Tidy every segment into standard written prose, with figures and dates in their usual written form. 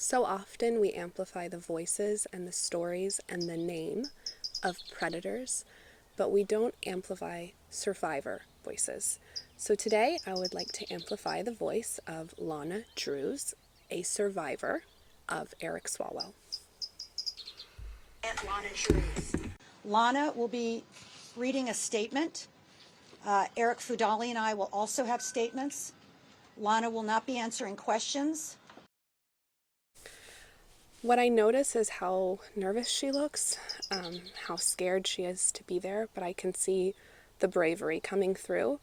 So often we amplify the voices and the stories and the name of predators, but we don't amplify survivor voices. So today I would like to amplify the voice of Lonna Intro, a survivor of Eric Swalwell. Lonna will be reading a statement. Eric Fudali and I will also have statements. Lonna will not be answering questions. What I notice is how nervous she looks, how scared she is to be there, but I can see the bravery coming through.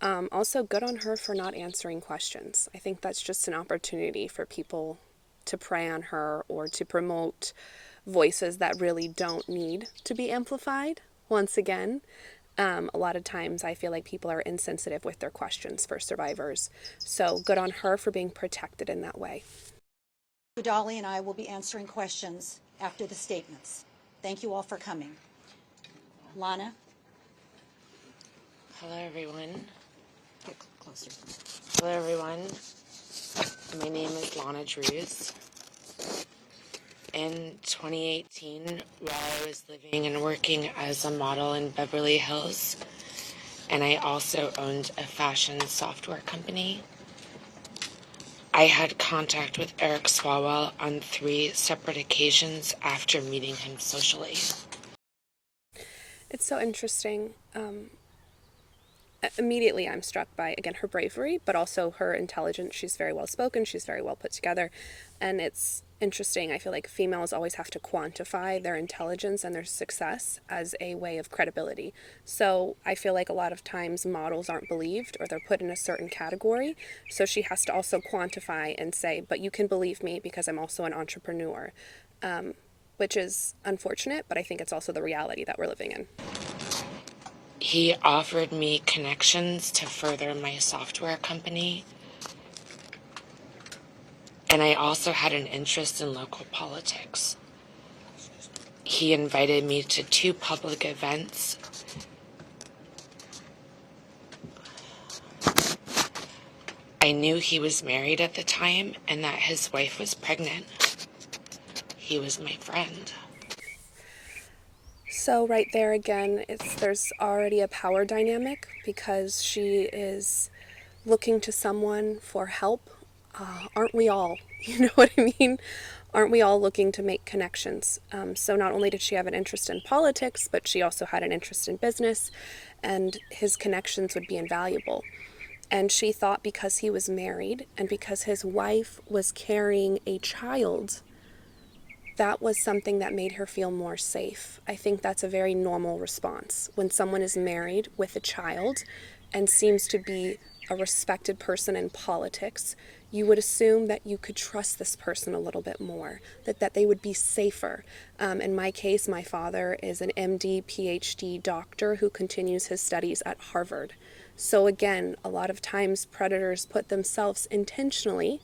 Also, good on her for not answering questions. I think that's just an opportunity for people to prey on her or to promote voices that really don't need to be amplified. Once again, a lot of times I feel like people are insensitive with their questions for survivors. So good on her for being protected in that way. Fudali and I will be answering questions after the statements. Thank you all for coming. Lonna? Hello, everyone. Get closer. Hello, everyone. My name is Lonna Intro. In 2018, while I was living and working as a model in Beverly Hills, and I also owned a fashion software company, I had contact with Eric Swalwell on 3 separate occasions after meeting him socially. It's so interesting. Immediately I'm struck by, again, her bravery, but also her intelligence. She's very well spoken, she's very well put together, and it's interesting. I feel like females always have to quantify their intelligence and their success as a way of credibility. So I feel like a lot of times models aren't believed or they're put in a certain category, so she has to also quantify and say, but you can believe me because I'm also an entrepreneur, which is unfortunate, but I think it's also the reality that we're living in. He offered me connections to further my software company, and I also had an interest in local politics. He invited me to 2 public events. I knew he was married at the time and that his wife was pregnant. He was my friend. So right there again, there's already a power dynamic because she is looking to someone for help. Aren't we all? You know what I mean? Aren't we all looking to make connections? So not only did she have an interest in politics, but she also had an interest in business, and his connections would be invaluable. And she thought because he was married and because his wife was carrying a child, that was something that made her feel more safe. I think that's a very normal response. When someone is married with a child and seems to be a respected person in politics, you would assume that you could trust this person a little bit more, that they would be safer. In my case, my father is an MD, PhD doctor who continues his studies at Harvard. So again, a lot of times predators put themselves intentionally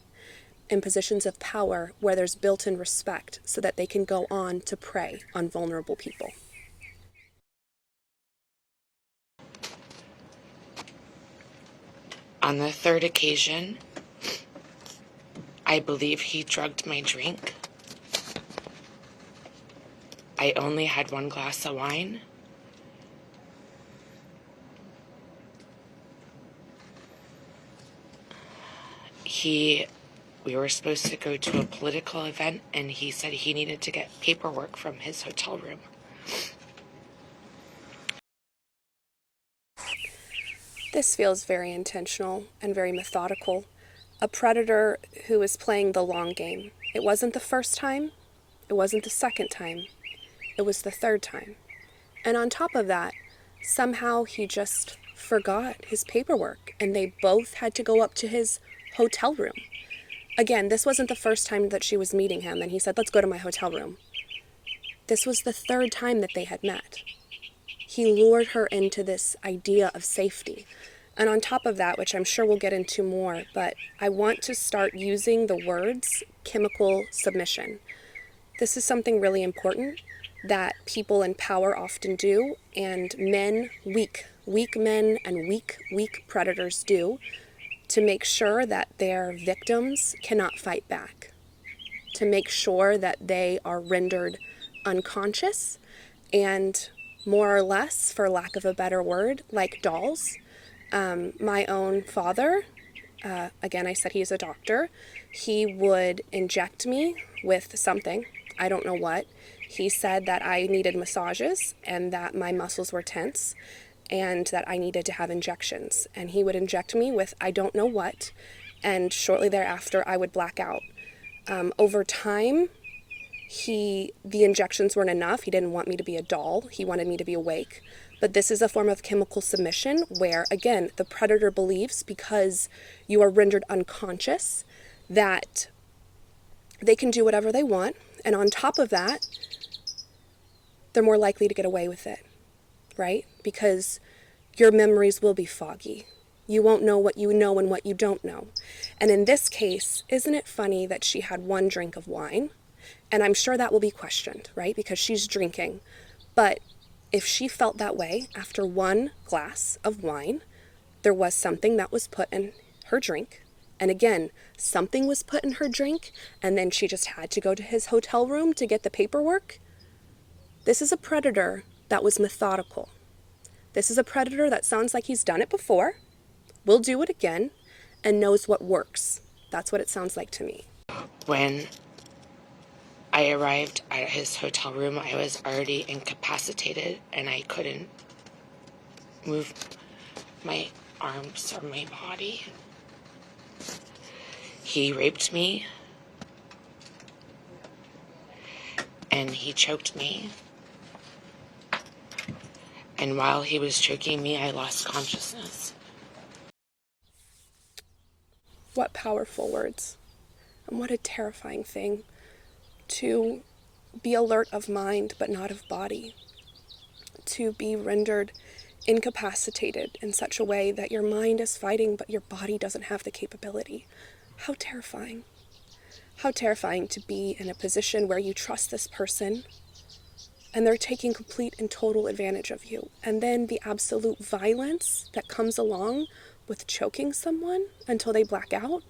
in positions of power where there's built-in respect so that they can go on to prey on vulnerable people. On the 3rd occasion, I believe he drugged my drink. I only had 1 glass of wine. We were supposed to go to a political event, and he said he needed to get paperwork from his hotel room. This feels very intentional and very methodical. A predator who is playing the long game. It wasn't the first time, it wasn't the second time, it was the 3rd time. And on top of that, somehow he just forgot his paperwork and they both had to go up to his hotel room. Again, this wasn't the first time that she was meeting him and he said, let's go to my hotel room. This was the 3rd time that they had met. He lured her into this idea of safety. And on top of that, which I'm sure we'll get into more, but I want to start using the words chemical submission. This is something really important that people in power often do, and men, weak men and weak predators do, to make sure that their victims cannot fight back, to make sure that they are rendered unconscious and more or less, for lack of a better word, like dolls. My own father, again, I said he's a doctor, he would inject me with something, I don't know what. He said that I needed massages and that my muscles were tense and that I needed to have injections. And he would inject me with I don't know what, and shortly thereafter I would black out. Over time, the injections weren't enough. He didn't want me to be a doll. He wanted me to be awake. But this is a form of chemical submission where, again, the predator believes because you are rendered unconscious that they can do whatever they want. And on top of that, they're more likely to get away with it, right? Because your memories will be foggy. You won't know what you know and what you don't know. And in this case, isn't it funny that she had one drink of wine? And I'm sure that will be questioned, right? Because she's drinking. But if she felt that way after one glass of wine, there was something that was put in her drink. And again, something was put in her drink, and then she just had to go to his hotel room to get the paperwork. This is a predator that was methodical. This is a predator that sounds like he's done it before, will do it again, and knows what works. That's what it sounds like to me. When I arrived at his hotel room, I was already incapacitated and I couldn't move my arms or my body. He raped me and he choked me. And while he was choking me, I lost consciousness. What powerful words. And what a terrifying thing to be alert of mind but not of body. To be rendered incapacitated in such a way that your mind is fighting but your body doesn't have the capability. How terrifying. How terrifying to be in a position where you trust this person and they're taking complete and total advantage of you. And then the absolute violence that comes along with choking someone until they black out.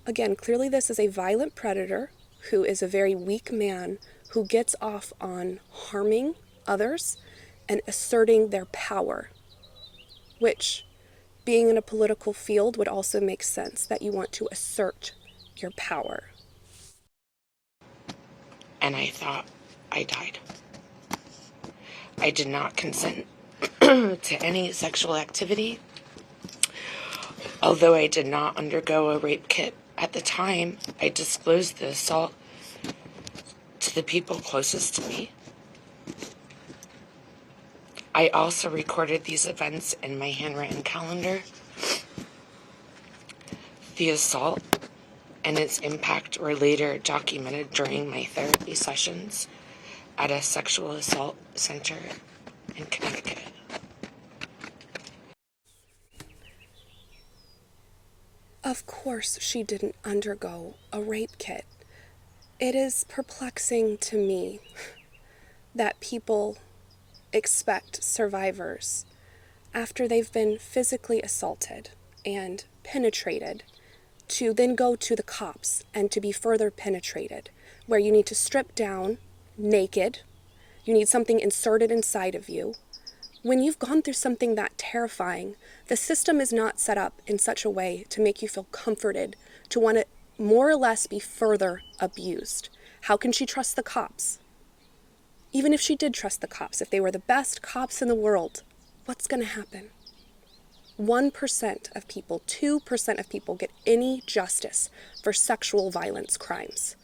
Again, clearly this is a violent predator who is a very weak man who gets off on harming others and asserting their power, which, being in a political field, would also make sense that you want to assert your power. And I thought I died. I did not consent to any sexual activity. Although I did not undergo a rape kit at the time, I disclosed the assault to the people closest to me. I also recorded these events in my handwritten calendar. The assault and its impact were later documented during my therapy sessions at a sexual assault center in Connecticut. Of course she didn't undergo a rape kit. It is perplexing to me that people expect survivors, after they've been physically assaulted and penetrated, to then go to the cops and to be further penetrated, where you need to strip down naked, you need something inserted inside of you. When you've gone through something that terrifying, the system is not set up in such a way to make you feel comforted, to want to more or less be further abused. How can she trust the cops? Even if she did trust the cops, if they were the best cops in the world, what's going to happen? 1% of people, 2% of people get any justice for sexual violence crimes.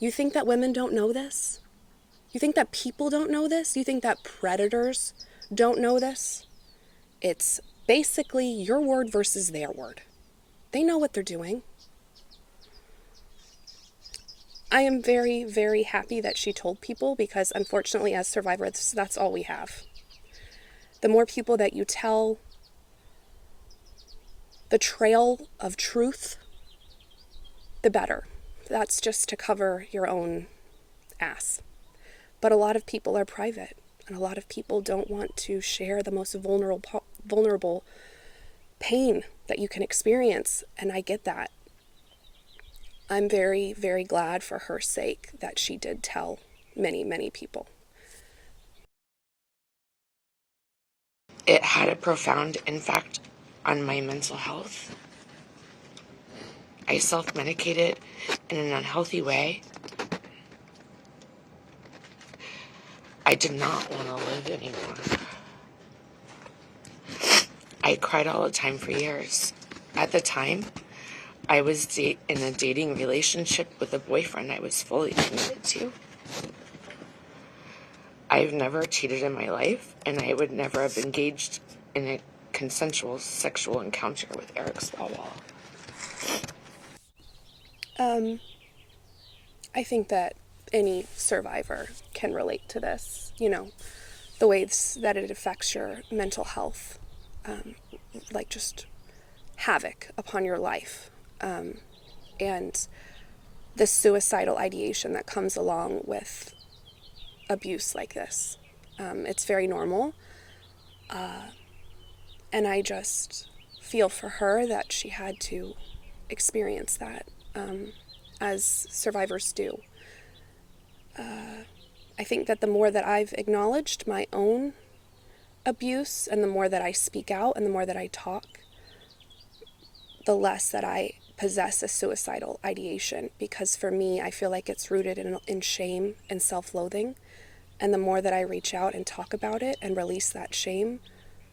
You think that women don't know this? You think that people don't know this? You think that predators don't know this? It's basically your word versus their word. They know what they're doing. I am very, very happy that she told people, because unfortunately as survivors, that's all we have. The more people that you tell the trail of truth, the better. That's just to cover your own ass. But a lot of people are private, and a lot of people don't want to share the most vulnerable pain that you can experience, and I get that. I'm very, very glad for her sake that she did tell many, many people. It had a profound impact on my mental health. I self-medicated in an unhealthy way. I did not want to live anymore. I cried all the time for years. At the time, I was in a dating relationship with a boyfriend I was fully committed to. I've never cheated in my life, and I would never have engaged in a consensual sexual encounter with Eric Swalwell. I think that any survivor can relate to this, you know, the ways that it affects your mental health, like just havoc upon your life, and the suicidal ideation that comes along with abuse like this. It's very normal, and I just feel for her that she had to experience that, as survivors do. I think that the more that I've acknowledged my own abuse and the more that I speak out and the more that I talk, the less that I possess a suicidal ideation, because for me, I feel like it's rooted in shame and self-loathing. And the more that I reach out and talk about it and release that shame,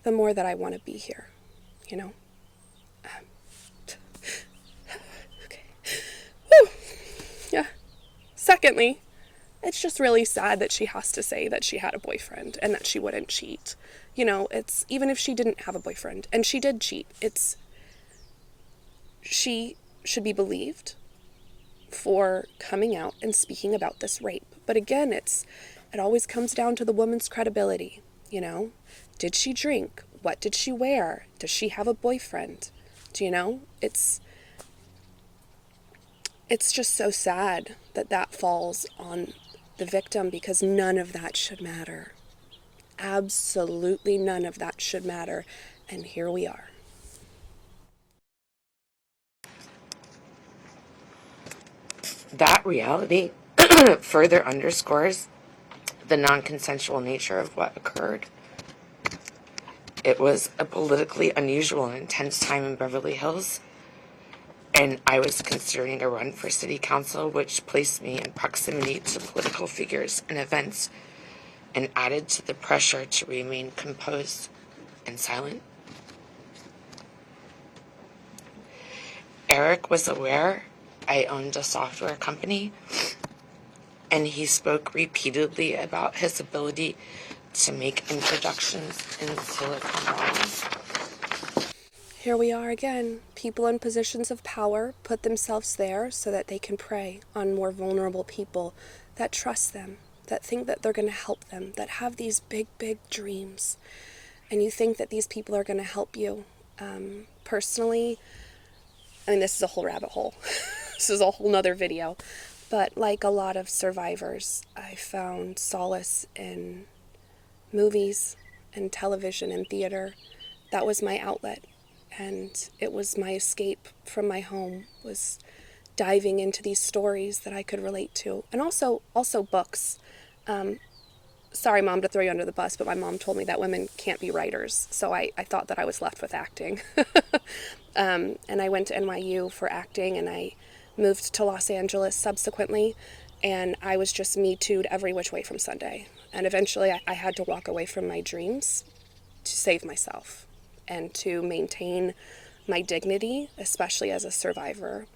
the more that I want to be here, you know? Okay. Whew. Yeah. Secondly, it's just really sad that she has to say that she had a boyfriend and that she wouldn't cheat. You know, it's even if she didn't have a boyfriend and she did cheat, she should be believed for coming out and speaking about this rape. But again, it always comes down to the woman's credibility, you know? Did she drink? What did she wear? Does she have a boyfriend? Do you know? It's just so sad that falls on the victim, because none of that should matter. Absolutely none of that should matter. And here we are. That reality further underscores the non-consensual nature of what occurred. It was a politically unusual and intense time in Beverly Hills, and I was considering a run for city council, which placed me in proximity to political figures and events and added to the pressure to remain composed and silent. Eric was aware I owned a software company, and he spoke repeatedly about his ability to make introductions in Silicon Valley. Here we are again. People in positions of power put themselves there so that they can prey on more vulnerable people that trust them, that think that they're going to help them, that have these big, big dreams. And you think that these people are going to help you. Personally, I mean, this is a whole rabbit hole. This is a whole nother video. But like a lot of survivors, I found solace in movies and television and theater. That was my outlet. And it was my escape from my home, was diving into these stories that I could relate to. And also books. Sorry, Mom, to throw you under the bus, but my mom told me that women can't be writers. So I thought that I was left with acting. And I went to NYU for acting, and I moved to Los Angeles subsequently. And I was just Me Too'd every which way from Sunday. And eventually I had to walk away from my dreams to save myself and to maintain my dignity, especially as a survivor.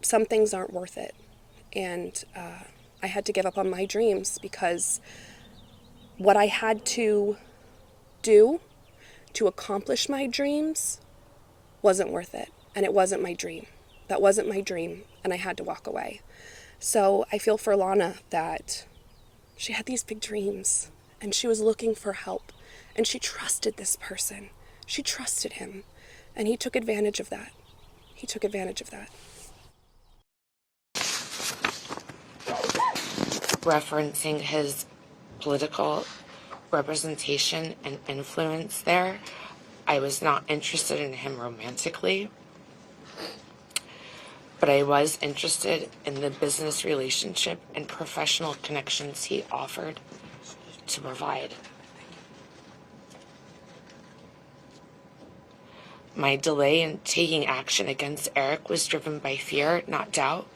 Some things aren't worth it. And I had to give up on my dreams, because what I had to do to accomplish my dreams wasn't worth it. And it wasn't my dream. That wasn't my dream, and I had to walk away. So I feel for Lonna that she had these big dreams, and she was looking for help, and she trusted this person. She trusted him, and he took advantage of that. He took advantage of that. Referencing his political representation and influence there, I was not interested in him romantically. but I was interested in the business relationship and professional connections he offered to provide. My delay in taking action against Eric was driven by fear, not doubt.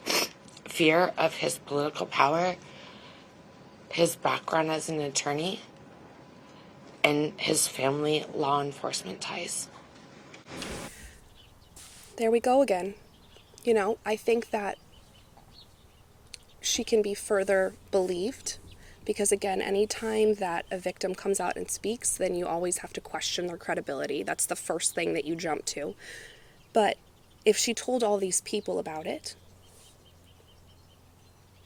Fear of his political power, his background as an attorney, and his family law enforcement ties. There we go again. You know, I think that she can be further believed because, again, anytime that a victim comes out and speaks, then you always have to question their credibility. That's the first thing that you jump to. But if she told all these people about it,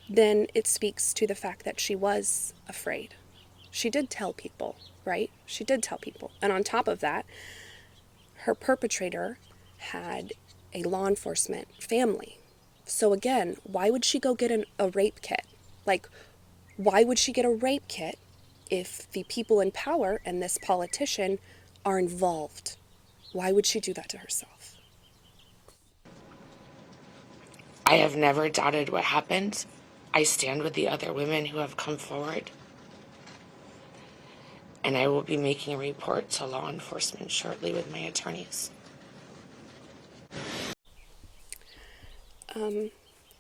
then it speaks to the fact that she was afraid. She did tell people, right? She did tell people. And on top of that, her perpetrator had a law enforcement family. So again, why would she go get a rape kit? Like, why would she get a rape kit if the people in power and this politician are involved? Why would she do that to herself? I have never doubted what happened. I stand with the other women who have come forward, and I will be making a report to law enforcement shortly with my attorneys.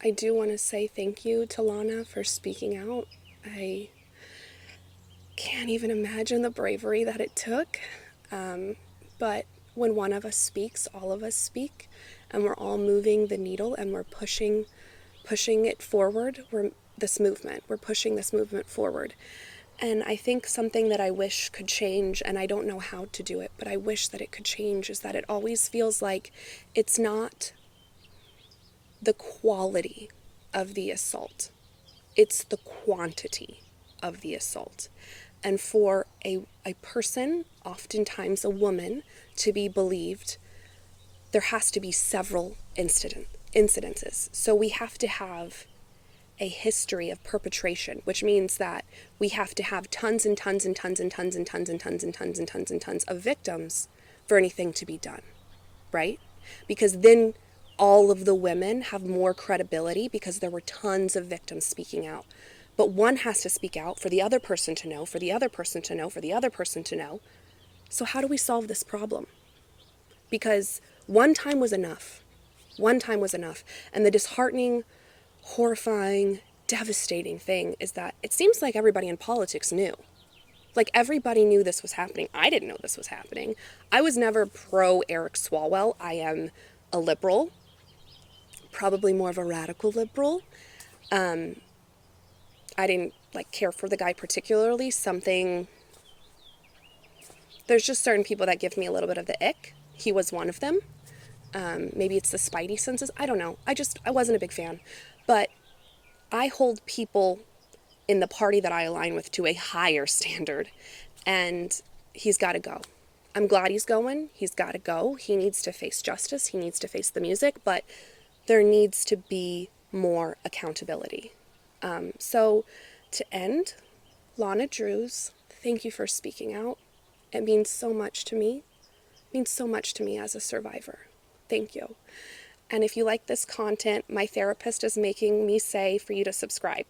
I do want to say thank you to Lonna for speaking out. I can't even imagine the bravery that it took. But when one of us speaks, all of us speak, and we're all moving the needle and we're pushing it forward. We're pushing this movement forward. And I think something that I wish could change, and I don't know how to do it, but I wish that it could change, is that it always feels like it's not the quality of the assault, it's the quantity of the assault. And for a person, oftentimes a woman, to be believed, there has to be several incidences. So we have to have a history of perpetration, which means that we have to have tons and tons and tons and tons and tons and tons and tons and tons and tons of victims for anything to be done, right? Because then all of the women have more credibility because there were tons of victims speaking out. But one has to speak out for the other person to know, for the other person to know, for the other person to know. So how do we solve this problem? Because one time was enough. One time was enough. And the disheartening, horrifying, devastating thing is that it seems like everybody in politics knew. Like, everybody knew this was happening. I didn't know this was happening. I was never pro Eric Swalwell. I am a liberal, probably more of a radical liberal. I didn't care for the guy particularly. There's just certain people that give me a little bit of the ick. He was one of them. Maybe it's the spidey senses. I don't know. I wasn't a big fan. But I hold people in the party that I align with to a higher standard. And he's got to go. I'm glad he's going. He's got to go. He needs to face justice. He needs to face the music. But there needs to be more accountability. So to end, Lonna Drews, thank you for speaking out. It means so much to me. It means so much to me as a survivor. Thank you. And if you like this content, my therapist is making me say for you to subscribe.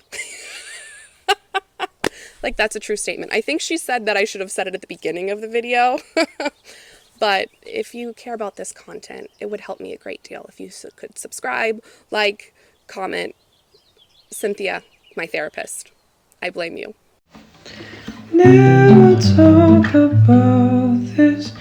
Like, that's a true statement. I think she said that I should have said it at the beginning of the video. But if you care about this content, it would help me a great deal if you could subscribe, like, comment. Cynthia, my therapist, I blame you. Never talk about this.